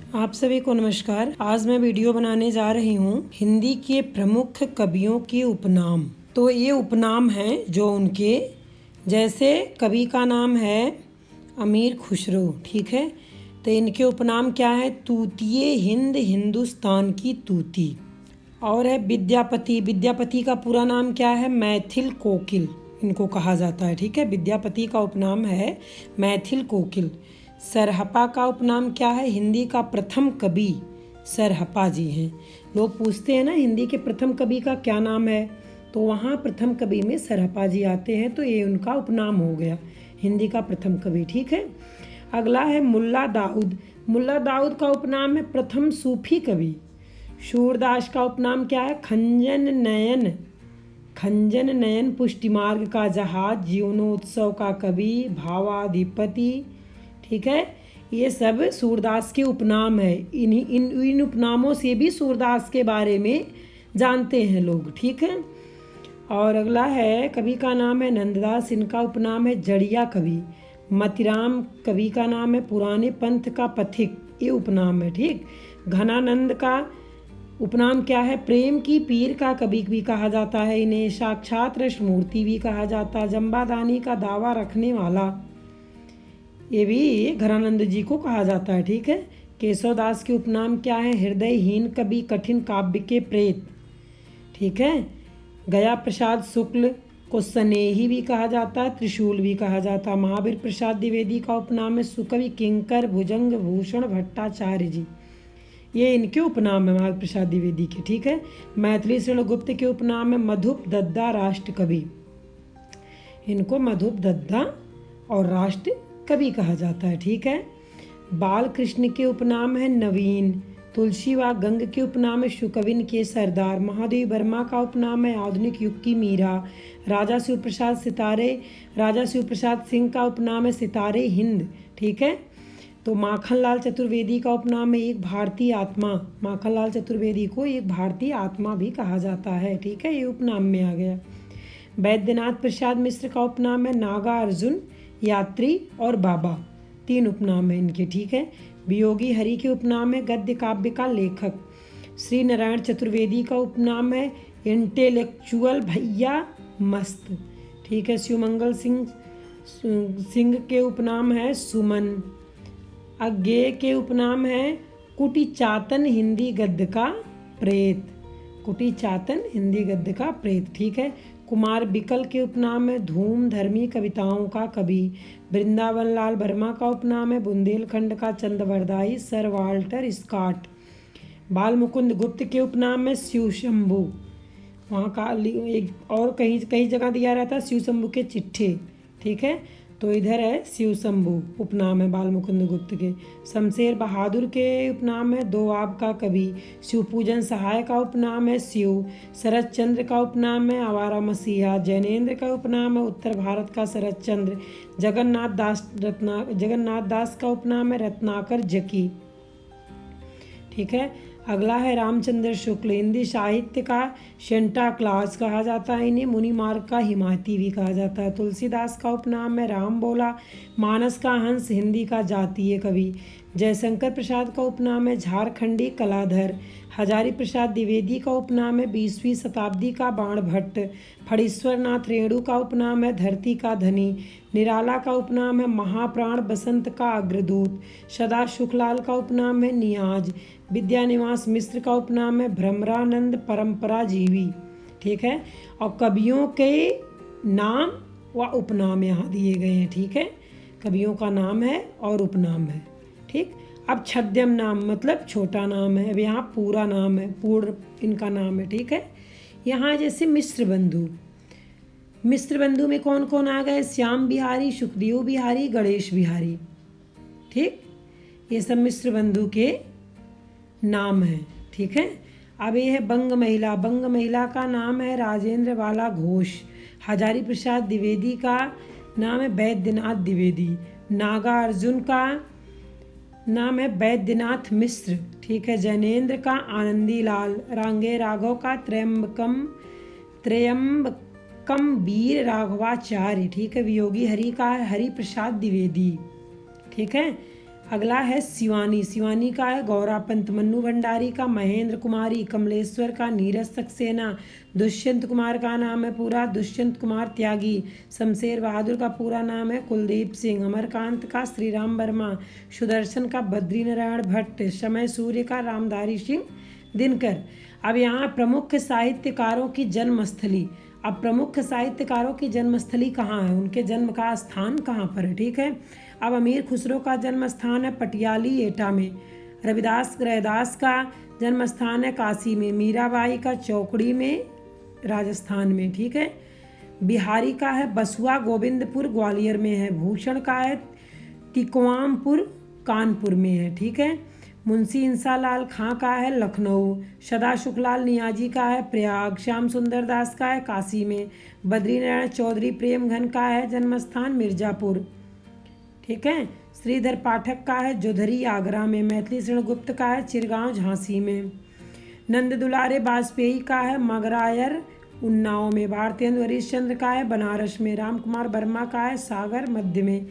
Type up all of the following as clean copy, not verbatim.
आप सभी को नमस्कार। आज मैं वीडियो बनाने जा रही हूँ हिंदी के प्रमुख कवियों के उपनाम। तो ये उपनाम हैं जो उनके, जैसे कवि का नाम है अमीर खुसरो, ठीक है। तो इनके उपनाम क्या है? तूतिए हिंद, हिंदुस्तान की तूती। और है विद्यापति। विद्यापति का पूरा नाम क्या है? मैथिल कोकिल इनको कहा जाता है, ठीक है। विद्यापति का उपनाम है मैथिल कोकिल। सरहपा का उपनाम क्या है? हिंदी का प्रथम कवि सरहपा जी हैं। लोग पूछते हैं ना हिंदी के प्रथम कवि का क्या नाम है, तो वहाँ प्रथम कवि में सरहपा जी आते हैं, तो ये उनका उपनाम हो गया हिंदी का प्रथम कवि, ठीक है। अगला है मुल्ला दाऊद। मुल्ला दाऊद का उपनाम है प्रथम सूफी कवि। सूरदास का उपनाम क्या है? खंजन नयन। खंजन नयन पुष्टिमार्ग का जहाज, जीवनोत्सव का कवि, भावाधिपति, ठीक है। ये सब सूरदास के उपनाम है। इन उपनामों से भी सूरदास के बारे में जानते हैं लोग, ठीक है। और अगला है कवि का नाम है नंददास। इनका उपनाम है जड़िया कवि। मतिराम कवि का नाम है पुराने पंथ का पथिक, ये उपनाम है, ठीक। घनानंद का उपनाम क्या है? प्रेम की पीर का कवि भी कहा जाता है इन्हें। साक्षात रसमूर्ति भी कहा जाता है। जम्बादानी का दावा रखने वाला, ये भी घनानंद जी को कहा जाता है, ठीक है। केशवदास के उपनाम क्या है? हृदयहीन कवि, कठिन काव्य के प्रेत, ठीक है। गया प्रसाद शुक्ल को स्नेही भी कहा जाता है, त्रिशूल भी कहा जाता है। महावीर प्रसाद द्विवेदी का उपनाम है सुकवि किंकर भुजंग भूषण भट्टाचार्य जी, ये इनके उपनाम है महावीर प्रसाद द्विवेदी के, ठीक है। मैथिली शरण गुप्त के उपनाम है मधुप दद्दा राष्ट्र कवि। इनको मधुप दद्दा और राष्ट्र कवि कहा जाता है, ठीक है। बाल कृष्ण के उपनाम है नवीन। तुलसी व गंग के उपनाम है शुकविन के सरदार। महादेव वर्मा का उपनाम है आधुनिक युग की मीरा। राजा शिव प्रसाद सिंह का उपनाम है सितारे हिंद, ठीक है। तो माखनलाल चतुर्वेदी का उपनाम है एक भारतीय आत्मा। माखनलाल चतुर्वेदी को एक भारतीय आत्मा भी कहा जाता है, ठीक है, ये उपनाम में आ गया। वैद्यनाथ प्रसाद मिश्र का उपनाम है नागा अर्जुन, यात्री और बाबा, तीन उपनाम है इनके, ठीक है। वियोगी हरि के उपनाम है गद्य काव्य का लेखक। श्री नारायण चतुर्वेदी का उपनाम है इंटेलेक्चुअल भैया मस्त, ठीक है। शिवमंगल सिंह के उपनाम है सुमन। अज्ञेय के उपनाम है कुटी चातन, हिंदी गद्य का प्रेत। कुटी चातन हिंदी गद्य का प्रेत, ठीक है। कुमार बिकल के उपनाम है धूम धर्मी कविताओं का कवि। वृंदावन लाल वर्मा का उपनाम है बुंदेलखंड का चंद्रवरदाई, सर वाल्टर स्कॉट। बाल मुकुंद गुप्त के उपनाम है शिव शंभू। वहाँ का एक और कई जगह दिया रहता है शिव शंभू के चिट्ठे, ठीक है। तो इधर है शिव शंभू उपनाम है बाल मुकुंद गुप्त के। शमशेर बहादुर के उपनाम है दोआब का कवि। शिवपूजन सहाय का उपनाम है शिव। शरद चंद्र का उपनाम है आवारा मसीहा। जैनेन्द्र का उपनाम है उत्तर भारत का शरद चंद्र। जगन्नाथ दास का उपनाम है रत्नाकर जकी, ठीक है। अगला है रामचंद्र शुक्ल। हिंदी साहित्य का सेंटा क्लास कहा जाता है इन्हें। मुनि मार्ग का हिमायती भी कहा जाता है। तुलसीदास का उपनाम है राम बोला। मानस का हंस, हिंदी का जातीय कवि। जयशंकर प्रसाद का उपनाम है झारखंडी कलाधर। हजारी प्रसाद द्विवेदी का उपनाम है 20वीं शताब्दी का बाण भट्ट। फणीश्वर नाथ रेणु का उपनाम है धरती का धनी। निराला का उपनाम है महाप्राण बसंत का अग्रदूत। सदा सुखलाल का उपनाम है नियाज। विद्यानिवास मिश्र का उपनाम है भ्रमरानंद परंपरा जीवी, ठीक है। और कवियों के नाम व उपनाम यहाँ दिए गए हैं, ठीक है। कवियों का नाम है और उपनाम है, ठीक। अब छद्म नाम मतलब छोटा नाम है। अब यहाँ पूरा नाम है, पूर्ण इनका नाम है, ठीक है। यहाँ जैसे मिश्र बंधु। मिश्र बंधु में कौन कौन आ गए? श्याम बिहारी, सुखदेव बिहारी, गणेश बिहारी, ठीक। ये सब मिश्र बंधु के नाम है, ठीक है। अब ये है बंग महिला। बंग महिला का नाम है राजेंद्र बाला घोष। हजारी प्रसाद द्विवेदी का नाम है वैद्यनाथ द्विवेदी। नागा अर्जुन का नाम है वैद्यनाथ मिश्र, ठीक है। जैनेन्द्र का आनंदी लाल। रांगे राघव का त्रयंबकम वीर राघवाचार्य, ठीक है। वियोगी हरि का हरि प्रसाद द्विवेदी, ठीक है। अगला है शिवानी। शिवानी का है गौरा पंत। मन्नू भंडारी का महेंद्र कुमारी। कमलेश्वर का नीरज सक्सेना। दुष्यंत कुमार का नाम है पूरा दुष्यंत कुमार त्यागी। शमशेर बहादुर का पूरा नाम है कुलदीप सिंह। अमरकांत का श्रीराम वर्मा। सुदर्शन का बद्री नारायण भट्ट। समय सूर्य का रामधारी सिंह दिनकर। अब यहाँ प्रमुख साहित्यकारों की जन्मस्थली। अब प्रमुख साहित्यकारों की जन्मस्थली कहाँ है, उनके जन्म का स्थान कहाँ पर है, ठीक है। अब अमीर खुसरो का जन्म स्थान है पटियाली एटा में। रैदास का जन्म स्थान है काशी में। मीराबाई का चौकड़ी में राजस्थान में, ठीक है। बिहारी का है बसुआ गोविंदपुर ग्वालियर में है। भूषण का है टिकवामपुर कानपुर में है, ठीक है। मुंशी इंसालाल खां का है लखनऊ। सदा शुक्लाल नियाजी का है प्रयाग। श्याम सुंदर दास का है काशी में। बद्रीनारायण चौधरी प्रेमघन का है जन्मस्थान मिर्जापुर, ठीक है। श्रीधर पाठक का है जोधरी आगरा में। मैथिली शरण गुप्त का है चिरगांव झांसी में। नंद दुलारे वाजपेयी का है मगरायर उन्नाव में। भारतेंदु हरिश्चंद्र का है बनारस में। राम कुमार वर्मा का है सागर मध्य में,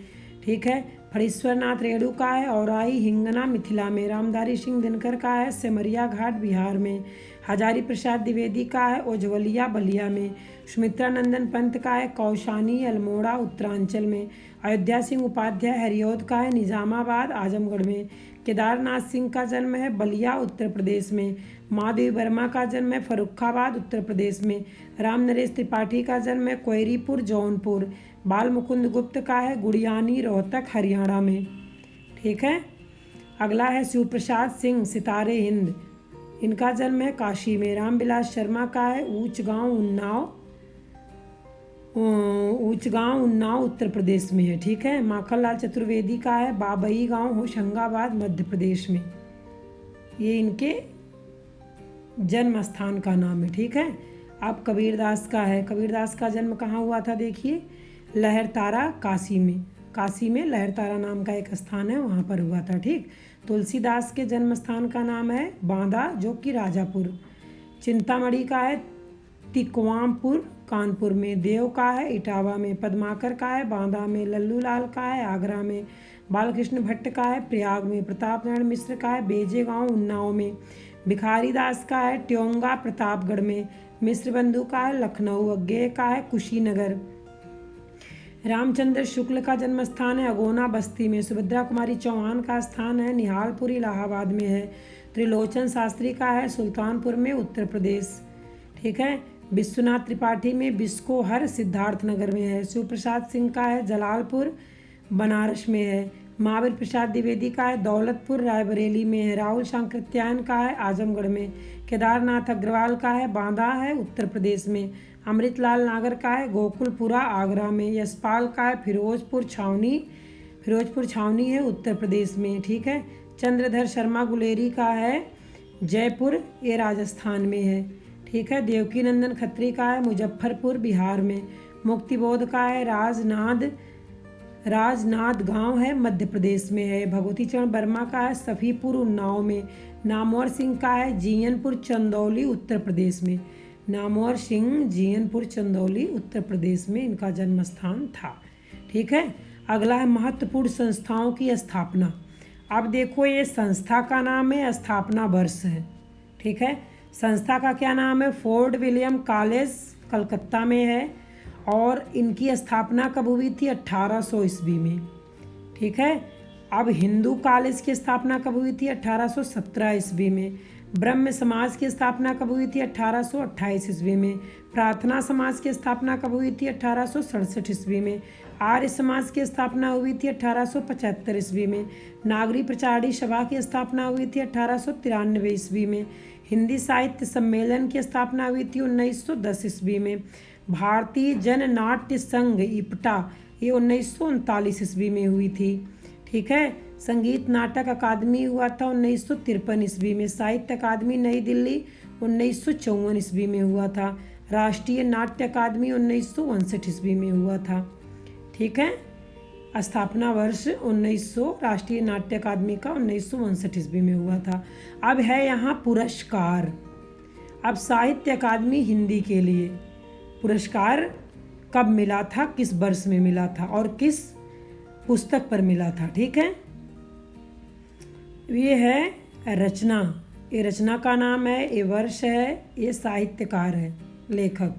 ठीक है। फणीश्वर नाथ रेणु का है औराई हिंगना मिथिला में। रामधारी सिंह दिनकर का है सिमरिया घाट बिहार में। हजारी प्रसाद द्विवेदी का है ओझवलिया बलिया में। सुमित्रा नंदन पंत का है कौशानी अल्मोड़ा उत्तरांचल में। अयोध्या सिंह उपाध्याय हरिऔध का है निजामाबाद आजमगढ़ में। केदारनाथ सिंह का जन्म है बलिया उत्तर प्रदेश में। महादेवी वर्मा का जन्म है फर्रुखाबाद उत्तर प्रदेश में। राम नरेश त्रिपाठी का जन्म है कोयरीपुर जौनपुर। बाल मुकुंद गुप्त का है गुड़ियानी रोहतक हरियाणा में, ठीक है। अगला है शिव प्रसाद सिंह सितारे हिंद। इनका जन्म है काशी में। रामविलास शर्मा का है ऊंचगांव उन्नाव उत्तर प्रदेश में है, ठीक है। माखनलाल चतुर्वेदी का है बाबई गांव होशंगाबाद मध्य प्रदेश में। ये इनके जन्म स्थान का नाम है, ठीक है। अब कबीरदास का है। कबीरदास का जन्म कहाँ हुआ था, देखिए लहरतारा काशी में। काशी में लहरतारा नाम का एक स्थान है, वहाँ पर हुआ था, ठीक। तुलसीदास के जन्म स्थान का नाम है बांदा जो कि राजापुर। चिंतामणि का है टिकवामपुर कानपुर में। देव का है इटावा में। पद्माकर का है बांदा में। लल्लू लाल का है आगरा में। बालकृष्ण भट्ट का है प्रयाग में। प्रताप नारायण मिश्र का है बेजे गांव उन्नाव में। भिखारी दास का है ट्योंगा प्रतापगढ़ में। मिश्र बंधु का है लखनऊ। अज्ञेय का है कुशीनगर। रामचंद्र शुक्ल का जन्म स्थान है अगोना बस्ती में। सुभद्रा कुमारी चौहान का स्थान है निहालपुर इलाहाबाद में है। त्रिलोचन शास्त्री का है सुल्तानपुर में उत्तर प्रदेश, ठीक है। विश्वनाथ त्रिपाठी में बिस्कोहर सिद्धार्थनगर में है। शिव प्रसाद सिंह का है जलालपुर बनारस में है। महावीर प्रसाद द्विवेदी का है दौलतपुर रायबरेली में है। राहुल सांकृत्यायन का है आजमगढ़ में। केदारनाथ अग्रवाल का है बांदा है उत्तर प्रदेश में। अमृतलाल नागर का है गोकुलपुरा आगरा में। यशपाल का है फिरोजपुर छावनी है उत्तर प्रदेश में, ठीक है। चंद्रधर शर्मा गुलेरी का है जयपुर, ये राजस्थान में है, ठीक है। देवकी नंदन खत्री का है मुजफ्फरपुर बिहार में। मुक्तिबोध का है राजनाद गांव है मध्य प्रदेश में है। भगवती चरण वर्मा का है सफीपुर उन्नाव में। नामवर सिंह का है जीयनपुर चंदौली उत्तर प्रदेश में। नामवर सिंह जीयनपुर चंदौली उत्तर प्रदेश में इनका जन्म स्थान था, ठीक है। अगला है महत्वपूर्ण संस्थाओं की स्थापना। अब देखो ये संस्था का नाम है, स्थापना वर्ष है, ठीक है। संस्था का क्या नाम है, फोर्ट विलियम कॉलेज कलकत्ता में है। और इनकी स्थापना कब हुई थी, 1800 ईस्वी में, ठीक है। अब हिंदू कॉलेज की स्थापना कब हुई थी, 1817 ईस्वी में। ब्रह्म समाज की स्थापना कब हुई थी, 1828 ईस्वी में। प्रार्थना समाज की स्थापना कब हुई थी, 1867 ईस्वी में। आर्य समाज की स्थापना हुई थी 1875 ईस्वी में। नागरी प्रचारणी सभा की स्थापना हुई थी 1893 ईस्वी में। हिंदी साहित्य सम्मेलन की स्थापना हुई थी 1910 ईस्वी में। भारतीय जन नाट्य संघ इप्टा ये 1939 ईस्वी में हुई थी, ठीक है। संगीत नाटक अकादमी हुआ था 1953 ईस्वी में। साहित्य अकादमी नई दिल्ली 1954 ईस्वी में हुआ था। राष्ट्रीय नाट्य अकादमी 1959 ईस्वी में हुआ था, ठीक है। स्थापना वर्ष 1900 राष्ट्रीय नाट्य अकादमी का 1959 ईस्वी में हुआ था। अब है यहाँ पुरस्कार। अब साहित्य अकादमी हिंदी के लिए पुरस्कार कब मिला था, किस वर्ष में मिला था और किस पुस्तक पर मिला था, ठीक है। ये है रचना, ये रचना का नाम है, ये वर्ष है, ये साहित्यकार है, लेखक।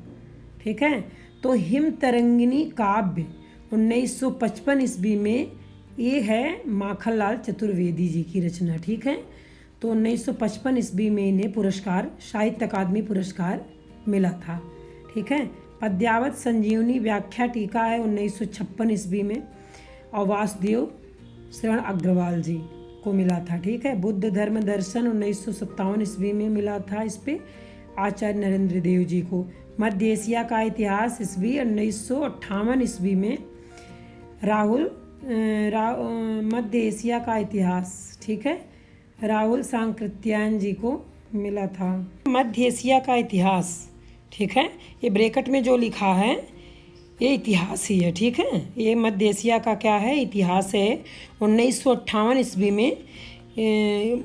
ठीक है, तो हिम तरंगिनी काव्य 1955 ईस्वी में, ये है माखनलाल चतुर्वेदी जी की रचना। ठीक है, तो 1955 ईस्वी में इन्हें पुरस्कार, साहित्य अकादमी पुरस्कार मिला था। ठीक है, पद्यावत संजीवनी व्याख्या टीका है 1956 ईस्वी में, और वासुदेव श्रवण अग्रवाल जी को मिला था। ठीक है, बुद्ध धर्म दर्शन 1957 ईस्वी में मिला था इस पे आचार्य नरेंद्र देव जी को। मध्य एशिया का इतिहास ईस्वी 1958 ईस्वी में मध्य एशिया का इतिहास, ठीक है, राहुल सांकृत्यायन जी को मिला था। मध्य एशिया का इतिहास, ठीक है, ये ब्रैकेट में जो लिखा है ये इतिहास ही है। ठीक है, ये मध्य एशिया का क्या है, इतिहास है। 1958 ईस्वी में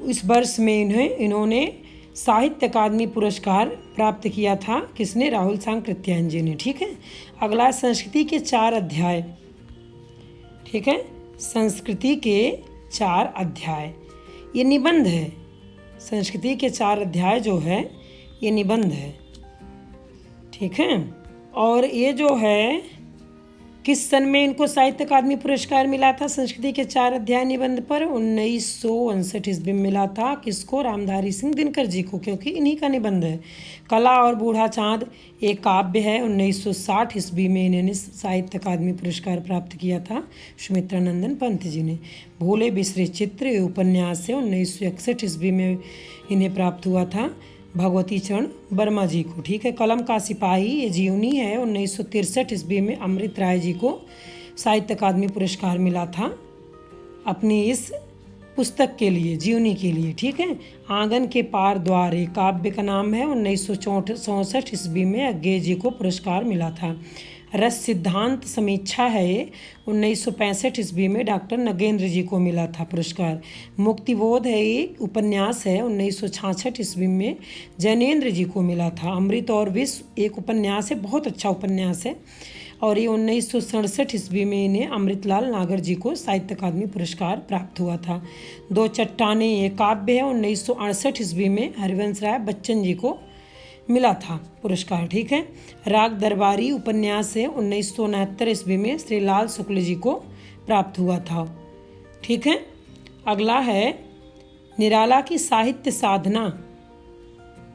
इस वर्ष में इन्होंने साहित्य अकादमी पुरस्कार प्राप्त किया था। किसने? राहुल सांकृत्यायन जी ने। ठीक है, अगला संस्कृति के 4 अध्याय। ठीक है, संस्कृति के 4 अध्याय, ये निबंध है। संस्कृति के 4 अध्याय जो है ये निबंध है। ठीक है, और ये जो है किस सन में इनको साहित्य अकादमी पुरस्कार मिला था? संस्कृति के 4 अध्याय निबंध पर 1959 ईस्वी में मिला था। किसको? रामधारी सिंह दिनकर जी को, क्योंकि इन्हीं का निबंध है। कला और बूढ़ा चांद एक काव्य है, 1960 ईस्वी में इन्होंने साहित्य अकादमी पुरस्कार प्राप्त किया था सुमित्रा नंदन पंत जी ने। भूले बिसरे चित्र ये उपन्यास है, 1961 ईस्वी में इन्हें प्राप्त हुआ था भगवती चरण वर्मा जी को। ठीक है, कलम का सिपाही ये जीवनी है, 1963 ईस्वी में अमृत राय जी को साहित्य अकादमी पुरस्कार मिला था अपनी इस पुस्तक के लिए, जीवनी के लिए। ठीक है, आंगन के पार द्वार एक काव्य का नाम है, 1964 ईस्वी में अज्ञे जी को पुरस्कार मिला था। रस सिद्धांत समीक्षा है, 1965 ईस्वी में डॉक्टर नगेंद्र जी को मिला था पुरस्कार। मुक्तिबोध है एक उपन्यास है, 1966 ईस्वी में जैनेन्द्र जी को मिला था। अमृत और विष एक उपन्यास है, बहुत अच्छा उपन्यास है, और ये 1967 ईस्वी में इन्हें अमृतलाल नागर जी को साहित्य अकादमी पुरस्कार प्राप्त हुआ था। 2 चट्टानें ये काव्य है, 1968 ईस्वी में हरिवंश राय बच्चन जी को मिला था पुरस्कार। ठीक है, राग दरबारी उपन्यास है, 1969 ईस्वी में श्रीलाल शुक्ल जी को प्राप्त हुआ था। ठीक है, अगला है निराला की साहित्य साधना।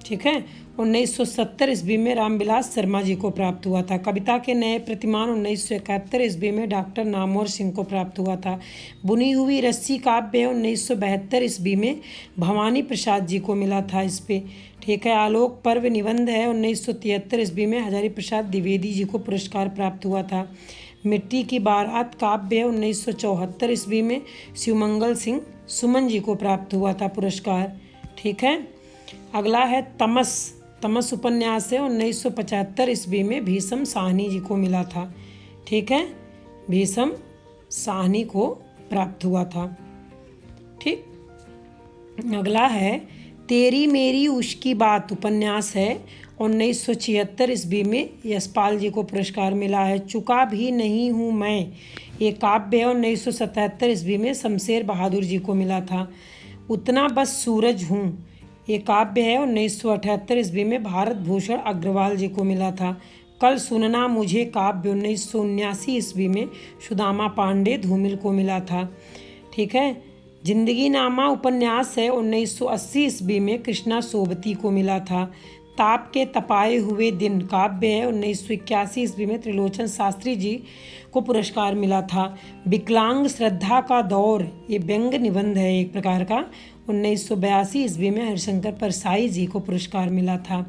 ठीक है, 1970 ईस्वी में रामविलास शर्मा जी को प्राप्त हुआ था। कविता के नए प्रतिमान 1971 ईस्वी में डॉक्टर नामवर सिंह को प्राप्त हुआ था। बुनी हुई रस्सी काव्य 1972 ईस्वी में भवानी प्रसाद जी को मिला था इस पे। ठीक है, आलोक पर्व निबंध है, 1973 ईस्वी में हजारी प्रसाद द्विवेदी जी को पुरस्कार प्राप्त हुआ था। मिट्टी की बारात काव्य 1974 ईस्वी में शिवमंगल सिंह सुमन जी को प्राप्त हुआ था पुरस्कार। ठीक है, अगला है तमस उपन्यास है, 1975 ईस्वी में भीषम साहनी जी को मिला था। ठीक है, भीषम साहनी को प्राप्त हुआ था। ठीक, अगला है तेरी मेरी उसकी बात उपन्यास है, 1976 ईस्वी में यशपाल जी को पुरस्कार मिला है। चुका भी नहीं हूँ मैं ये काव्य है, 1977 ईस्वी में शमशेर बहादुर जी को मिला था। उतना बस सूरज हूँ ये काव्य है, 1978 ईस्वी में भारत भूषण अग्रवाल जी को मिला था। कल सुनना मुझे काव्य 1979 ईस्वी में सुदामा पांडे धूमिल को मिला था। ठीक है, जिंदगी नामा उपन्यास है, 1980 ईस्वी में कृष्णा सोबती को मिला था। ताप के तपाए हुए दिन काव्य है, 1981 ईस्वी में त्रिलोचन शास्त्री जी को पुरस्कार मिला था। विकलांग श्रद्धा का दौर ये व्यंग निबंध है एक प्रकार का, 1982 ईस्वी में हरिशंकर परसाई जी को पुरस्कार मिला था।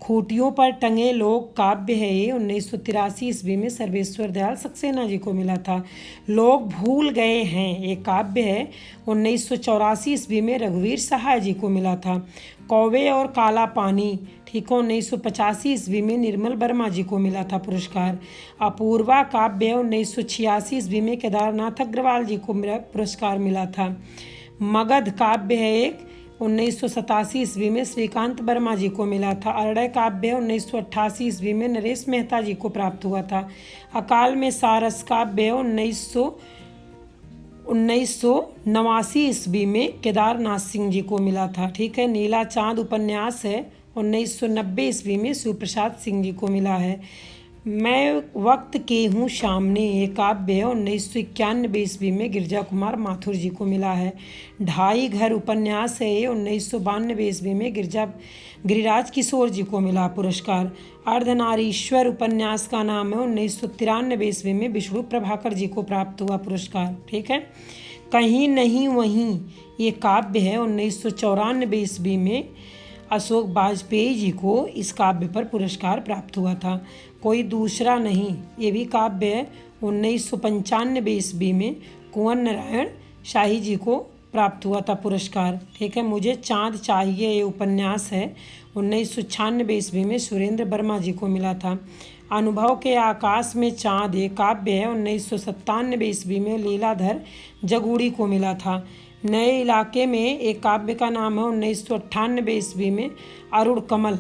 खूंटियों पर टंगे लोग काव्य है ये, 1983 ईस्वी में सर्वेश्वर दयाल सक्सेना जी को मिला था। लोग भूल गए हैं ये काव्य है, 1984 ईस्वी में रघुवीर सहाय जी को मिला था। कौवे और काला पानी, ठीक है, 1985 ईस्वी में निर्मल वर्मा जी को मिला था पुरस्कार। अपूर्वा काव्य 1986 ईस्वी में केदारनाथ अग्रवाल जी को पुरस्कार मिला था। मगध काव्य है एक, 1987 ईस्वी में श्रीकांत वर्मा जी को मिला था। अरण्य काव्य 1988 ईस्वी में नरेश मेहता जी को प्राप्त हुआ था। अकाल में सारस काव्य 1989 ईस्वी में केदारनाथ सिंह जी को मिला था। ठीक है। नीला चांद उपन्यास है 1990 ईस्वी में शिव प्रसाद सिंह जी को मिला है। मैं वक्त के हूँ सामने ये काव्य 1991 ईस्वी में गिरजा कुमार माथुर जी को मिला है। ढाई घर उपन्यास है ये 1992 ईस्वी में गिरिराज किशोर जी को मिला पुरस्कार। अर्धनारीश्वर उपन्यास का नाम है 1993 ईस्वी में विष्णु प्रभाकर जी को प्राप्त हुआ पुरस्कार। ठीक है। कहीं नहीं वहीं ये काव्य है 1994 ईस्वी में अशोक वाजपेयी जी को इस काव्य पर पुरस्कार प्राप्त हुआ था। कोई दूसरा नहीं ये भी काव्य है 1995 ईस्वी में कुंवर नारायण शाही जी को प्राप्त हुआ था पुरस्कार। ठीक है। मुझे चाँद चाहिए ये उपन्यास है 1996 ईस्वी में सुरेंद्र वर्मा जी को मिला था। अनुभव के आकाश में चाँद ये काव्य है 1997 ईस्वी में लीलाधर जगूड़ी को मिला था। नए इलाके में एक काव्य का नाम है 1998 ईस्वी में अरुण कमल।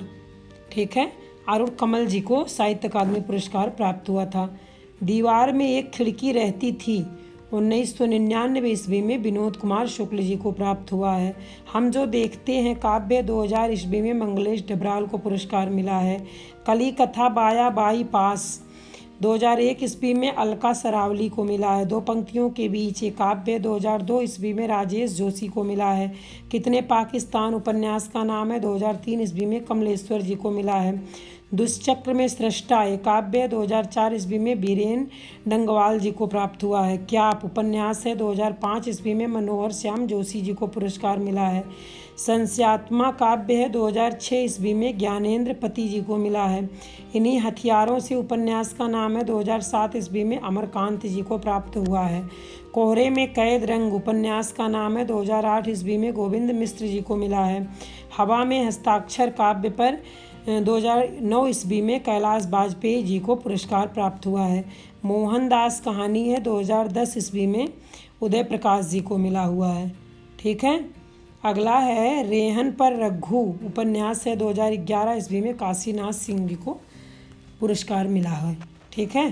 ठीक है। अरुण कमल जी को साहित्य अकादमी पुरस्कार प्राप्त हुआ था। दीवार में एक खिड़की रहती थी 1999 ईस्वी में विनोद कुमार शुक्ल जी को प्राप्त हुआ है। हम जो देखते हैं काव्य 2000 ईस्वी में मंगलेश डबराल को पुरस्कार मिला है। कली कथा बाया बाई पास 2001 ईस्वी में अलका सरावली को मिला है। दो पंक्तियों के बीच ये काव्य 2002 ईस्वी में राजेश जोशी को मिला है। कितने पाकिस्तान उपन्यास का नाम है 2003 ईस्वी में कमलेश्वर जी को मिला है। दुष्चक्र में सृष्टा ये काव्य 2004 ईस्वी में बीरेन डंगवाल जी को प्राप्त हुआ है। क्या आप उपन्यास है 2005 ईस्वी में मनोहर श्याम जोशी जी को पुरस्कार मिला है। संस्यात्मा काव्य है 2006 ईस्वी में ज्ञानेंद्र पति जी को मिला है। इन्हीं हथियारों से उपन्यास का नाम है 2007 ईस्वी में अमरकांत जी को प्राप्त हुआ है। कोहरे में कैद रंग उपन्यास का नाम है 2008 ईस्वी में गोविंद मिश्र जी को मिला है। हवा में हस्ताक्षर काव्य पर 2009 ईस्वी में कैलाश वाजपेयी जी को पुरस्कार प्राप्त हुआ है। मोहनदास कहानी है 2010 ईस्वी में उदय प्रकाश जी को मिला हुआ है। ठीक है। अगला है रेहन पर रघु उपन्यास है 2011 ईस्वी में काशीनाथ सिंह जी को पुरस्कार मिला है। ठीक है।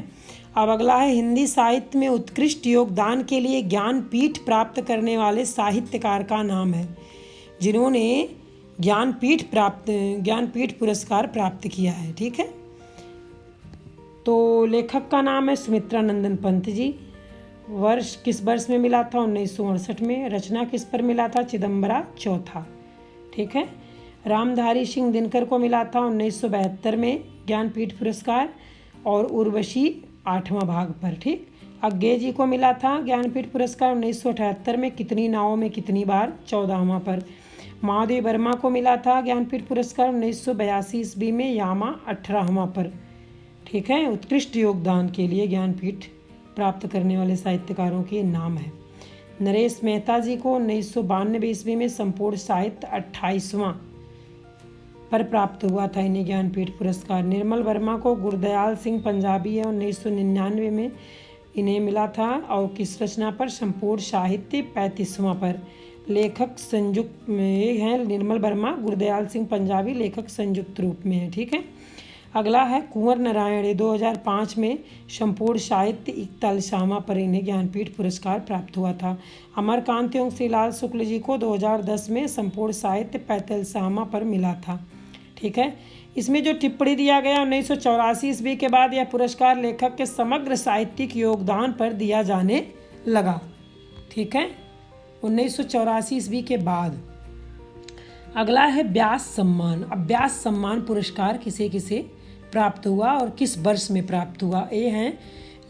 अब अगला है हिंदी साहित्य में उत्कृष्ट योगदान के लिए ज्ञानपीठ प्राप्त करने वाले साहित्यकार का नाम है जिन्होंने ज्ञानपीठ पुरस्कार प्राप्त किया है। ठीक है। तो लेखक का नाम है सुमित्रा नंदन पंत जी। वर्ष किस वर्ष में मिला था 1968 में। रचना किस पर मिला था चिदम्बरा चौथा। ठीक है। रामधारी सिंह दिनकर को मिला था 1972 में ज्ञानपीठ पुरस्कार और उर्वशी 8वां भाग पर। ठीक। अज्ञे जी को मिला था ज्ञानपीठ पुरस्कार 1978 में कितनी नावों में कितनी बार 14वां पर। महादेव वर्मा को मिला था ज्ञानपीठ पुरस्कार 1982 ईस्वी में यामा 18वां पर। ठीक है। उत्कृष्ट योगदान के लिए ज्ञानपीठ प्राप्त करने वाले साहित्यकारों के नाम है। नरेश मेहता जी को 1992 ईस्वी में संपूर्ण साहित्य 28वां पर प्राप्त हुआ था इन्हें ज्ञानपीठ पुरस्कार। निर्मल वर्मा को गुरदयाल सिंह पंजाबी है 1999 में इन्हें मिला था और किस रचना पर संपूर्ण साहित्य 35वां पर। लेखक संयुक्त में हैं निर्मल वर्मा गुरदयाल सिंह पंजाबी लेखक संयुक्त रूप में है। ठीक है। अगला है कुंवर नारायण 2005 में संपूर्ण साहित्य 41वां पर इन्हें ज्ञानपीठ पुरस्कार प्राप्त हुआ था। अमरकांत एवं श्रीलाल शुक्ल जी को 2010 में संपूर्ण साहित्य 45वां पर मिला था। ठीक है। इसमें जो टिप्पणी दिया गया 1984 ईस्वी के बाद यह पुरस्कार लेखक के समग्र साहित्यिक योगदान पर दिया जाने लगा। ठीक है। 1984 ईस्वी के बाद। अगला है व्यास सम्मान। अब व्यास सम्मान पुरस्कार किसे किसे प्राप्त हुआ और किस वर्ष में प्राप्त हुआ। ये हैं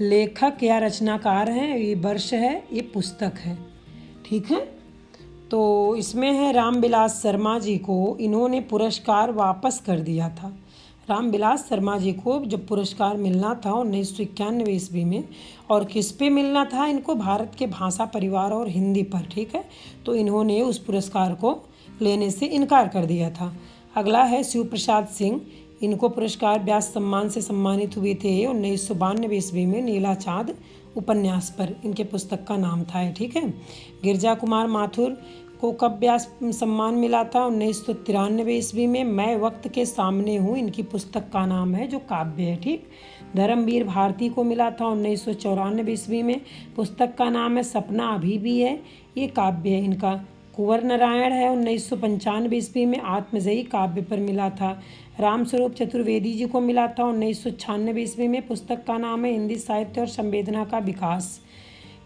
लेखक या रचनाकार हैं, ये वर्ष है, ये पुस्तक है। ठीक है। तो इसमें है रामविलास शर्मा जी को इन्होंने पुरस्कार वापस कर दिया था। रामविलास शर्मा जी को जब पुरस्कार मिलना था 1991 ईस्वी में और किस पे मिलना था इनको भारत के भाषा परिवार और हिंदी पर। ठीक है। तो इन्होंने उस पुरस्कार को लेने से इनकार कर दिया था। अगला है शिव प्रसाद सिंह। इनको पुरस्कार व्यास सम्मान से सम्मानित हुए थे 1992 ईस्वी में नीला चाँद उपन्यास पर इनके पुस्तक का नाम था। ठीक है। गिरजा कुमार माथुर को कब व्यास सम्मान मिला था 1993 ईस्वी में मैं वक्त के सामने हूँ इनकी पुस्तक का नाम है जो काव्य है। ठीक। धर्मवीर भारती को मिला था 1994 ईस्वी में। पुस्तक का नाम है सपना अभी भी है, ये काव्य है इनका। कुंवर नारायण है 1995 ईस्वी में, आत्मजयी काव्य पर मिला था। रामस्वरूप चतुर्वेदी जी को मिला था 1996 ईस्वी में। पुस्तक का नाम है हिंदी साहित्य और संवेदना का विकास।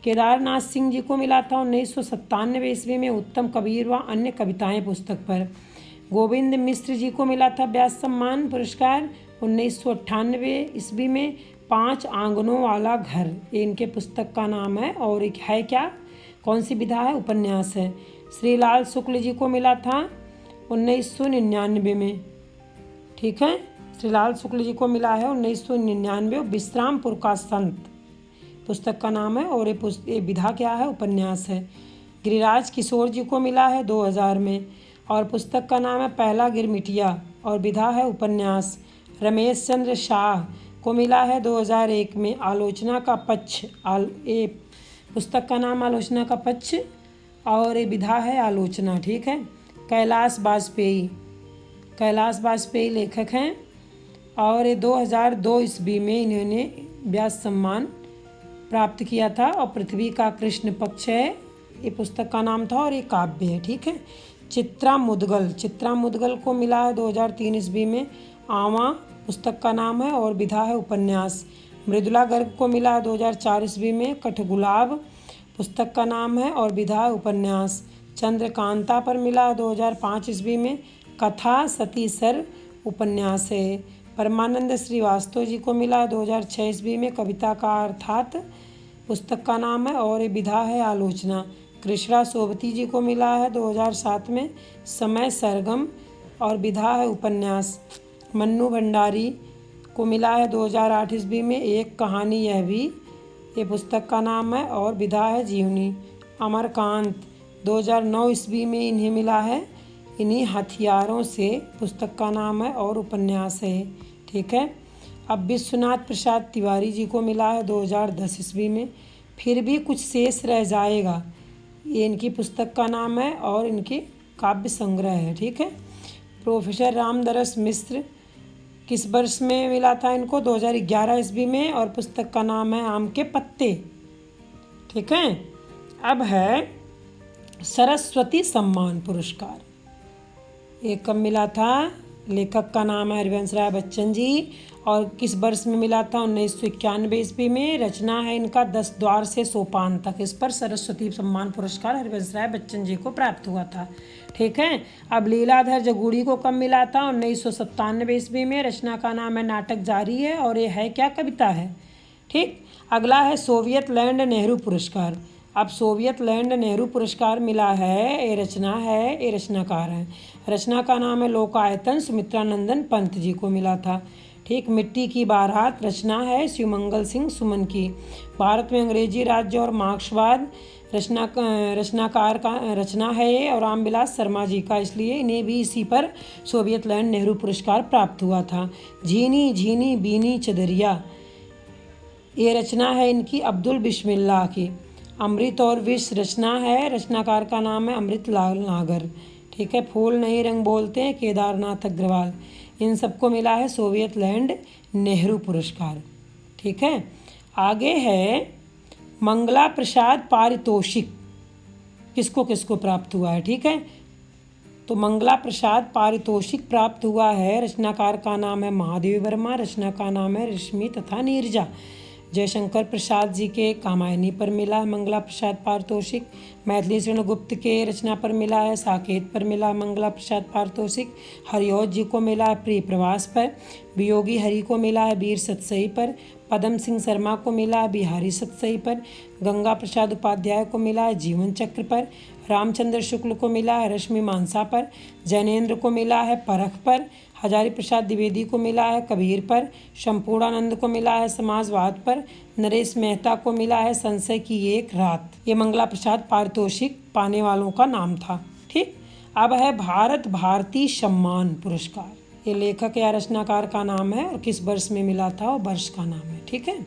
केदारनाथ सिंह जी को मिला था 1997 ईस्वी में, उत्तम कबीर व अन्य कविताएं पुस्तक पर। गोविंद मिश्र जी को मिला था व्यास सम्मान पुरस्कार 1998 ईस्वी में, 5 आंगनों वाला घर, ये इनके पुस्तक का नाम है। और एक है क्या, कौन सी विधा है, उपन्यास है। श्रीलाल शुक्ल जी को मिला था 1999 में, ठीक है। श्रीलाल शुक्ल जी को मिला है 1999, विश्रामपुर का संत पुस्तक का नाम है। और ये विधा क्या है, उपन्यास है। गिरिराज किशोर जी को मिला है 2000 में, और पुस्तक का नाम है पहला गिरमिटिया, और विधा है उपन्यास। रमेश चंद्र शाह को मिला है 2001 में, आलोचना का पक्ष, ये पुस्तक का नाम आलोचना का पक्ष, और ये विधा है आलोचना, ठीक है। कैलाश बाजपेयी लेखक हैं, और ये 2002 ईस्वी में इन्होंने व्यास सम्मान प्राप्त किया था। और पृथ्वी का कृष्ण पक्ष है, ये पुस्तक का नाम था, और ये काव्य है, ठीक है। चित्रा मुदगल को मिला है 2003 ईस्वी में, आवा पुस्तक का नाम है, और विधा है उपन्यास। मृदुला गर्ग को मिला है 2004 ईस्वी में, कठगुलाब पुस्तक का नाम है, और विधा है उपन्यास। चंद्रकांता पर मिला है 2005 ईस्वी में, कथा सतीसर उपन्यास है। परमानंद श्रीवास्तव जी को मिला है 2006 ईस्वी में, कविता का अर्थात पुस्तक का नाम है, और ये विधा है आलोचना। कृष्णा सोबती जी को मिला है 2007 में, समय सरगम, और विधा है उपन्यास। मन्नू भंडारी को मिला है 2008 ईस्वी में, एक कहानी यह भी, ये पुस्तक का नाम है, और विधा है जीवनी। अमरकांत 2009 ईस्वी में इन्हें मिला है, इन्हीं हथियारों से पुस्तक का नाम है, और उपन्यास है, ठीक है। अब विश्वनाथ प्रसाद तिवारी जी को मिला है 2010 ईस्वी में, फिर भी कुछ शेष रह जाएगा, ये इनकी पुस्तक का नाम है, और इनके काव्य संग्रह है, ठीक है। प्रोफेसर रामदरस मिश्र किस वर्ष में मिला था इनको, 2011 ईस्वी में, और पुस्तक का नाम है आम के पत्ते, ठीक है। अब है सरस्वती सम्मान पुरस्कार, ये कब मिला था, लेखक का नाम है हरिवंश राय बच्चन जी, और किस वर्ष में मिला था, 1991 ईस्वी में। रचना है इनका 10 द्वार से सोपान तक, इस पर सरस्वती सम्मान पुरस्कार हरिवंश राय बच्चन जी को प्राप्त हुआ था, ठीक है। अब लीलाधर जगूड़ी को कब मिला था, 1997 ईस्वी में। रचना का नाम है नाटक जारी है, और ये है क्या, कविता है, ठीक। अगला है सोवियत लैंड नेहरू पुरस्कार। अब सोवियत लैंड नेहरू पुरस्कार मिला है, ये रचना है, ये रचनाकार है। रचना का नाम है लोकायतन, सुमित्रानंदन पंत जी को मिला था, ठीक। मिट्टी की बारात रचना है शिवमंगल सिंह सुमन की। भारत में अंग्रेजी राज्य और मार्क्सवाद रचनाकार का रचना है ये, और रामविलास शर्मा जी का, इसलिए इन्हें भी इसी पर सोवियत लैंड नेहरू पुरस्कार प्राप्त हुआ था। झीनी झीनी बीनी चदरिया, ये रचना है इनकी अब्दुल बिस्मिल्लाह की। अमृत और विष रचना है, रचनाकार का नाम है अमृत लाल नागर, ठीक है। फूल नहीं रंग बोलते हैं, केदारनाथ अग्रवाल, इन सबको मिला है सोवियत लैंड नेहरू पुरस्कार, ठीक है। आगे है मंगला प्रसाद पारितोषिक, किसको किसको प्राप्त हुआ है, ठीक है। तो मंगला प्रसाद पारितोषिक प्राप्त हुआ है, रचनाकार का नाम है महादेव वर्मा, रचना का नाम है रश्मि तथा नीरजा। जयशंकर प्रसाद जी के कामायनी पर मिला है मंगला प्रसाद पारितोषिक। मैथिली शरण गुप्त के रचना पर मिला है साकेत पर मिला मंगला प्रसाद पारितोषिक। हरिऔध जी को मिला है प्रिय प्रवास पर। वियोगी हरि को मिला है वीर सतसई पर। पदम सिंह शर्मा को मिला है बिहारी सतसई पर। गंगा प्रसाद उपाध्याय को मिला है जीवन चक्र पर। रामचंद्र शुक्ल को मिला है रश्मि मानसा पर। जैनेन्द्र को मिला है परख पर। हजारी प्रसाद द्विवेदी को मिला है कबीर पर। शंपूर्णानंद को मिला है समाजवाद पर। नरेश मेहता को मिला है संशय की एक रात। ये मंगला प्रसाद पारितोषिक पाने वालों का नाम था, ठीक। अब है भारत भारती सम्मान पुरस्कार। ये लेखक या रचनाकार का नाम है और किस वर्ष में मिला था और वर्ष का नाम है, ठीक है।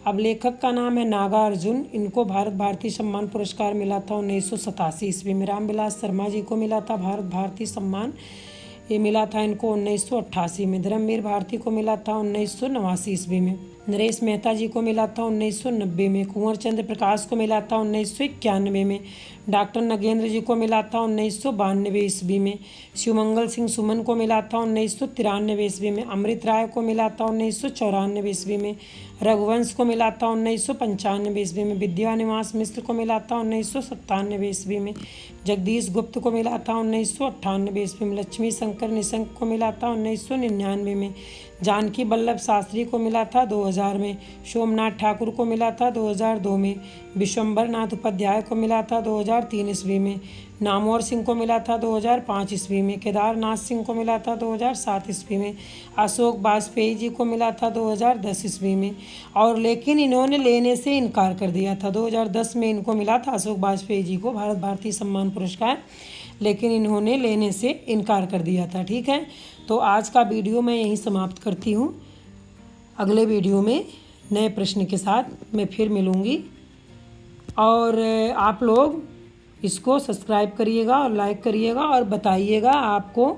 अब लेखक का नाम है नागार्जुन। इनको भारत भारती सम्मान पुरस्कार मिला था 1987 ईस्वी में। रामविलास शर्मा जी को मिला था भारत भारती सम्मान, ये मिला था इनको 1988 में। धर्मवीर भारती को मिला था 1989 ईस्वी में। नरेश मेहता जी को मिला था 1990 में, कुंवर चंद्र प्रकाश को मिला था 1991 में, डॉक्टर नगेंद्र जी को मिला था 1992 ईस्वी में, शिवमंगल सिंह सुमन को मिला था 1993 ईस्वी में, अमृत राय को मिला था 1994 ईस्वी में, रघुवंश को मिला था 1995 ईस्वी में, विद्यानिवास मिश्र को मिला था 1997 ईस्वी में, जगदीश गुप्त को मिला था 1998 ईस्वी में, लक्ष्मी शंकर निशंक को मिला था 1999 में, जानकी वल्लभ शास्त्री को मिला था 2000 में, सोमनाथ ठाकुर को मिला था 2002 में, विश्वम्बर नाथ उपाध्याय को मिला था 2003 ईस्वी में, नामवर सिंह को मिला था 2005 ईस्वी में, केदारनाथ सिंह को मिला था 2007 ईस्वी में, अशोक वाजपेयी जी को मिला था 2010 ईस्वी में, और लेकिन इन्होंने लेने से इनकार कर दिया था। 2010 में इनको मिला था अशोक वाजपेयी जी को भारत भारतीय सम्मान पुरस्कार, लेकिन इन्होंने लेने से इनकार कर दिया था। ठीक है, तो आज का वीडियो मैं यहीं समाप्त करती हूँ। अगले वीडियो में नए प्रश्न के साथ मैं फिर मिलूँगी, और आप लोग इसको सब्सक्राइब करिएगा और लाइक करिएगा और बताइएगा आपको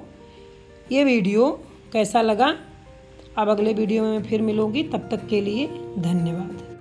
ये वीडियो कैसा लगा। अब अगले वीडियो में मैं फिर मिलूँगी, तब तक के लिए धन्यवाद।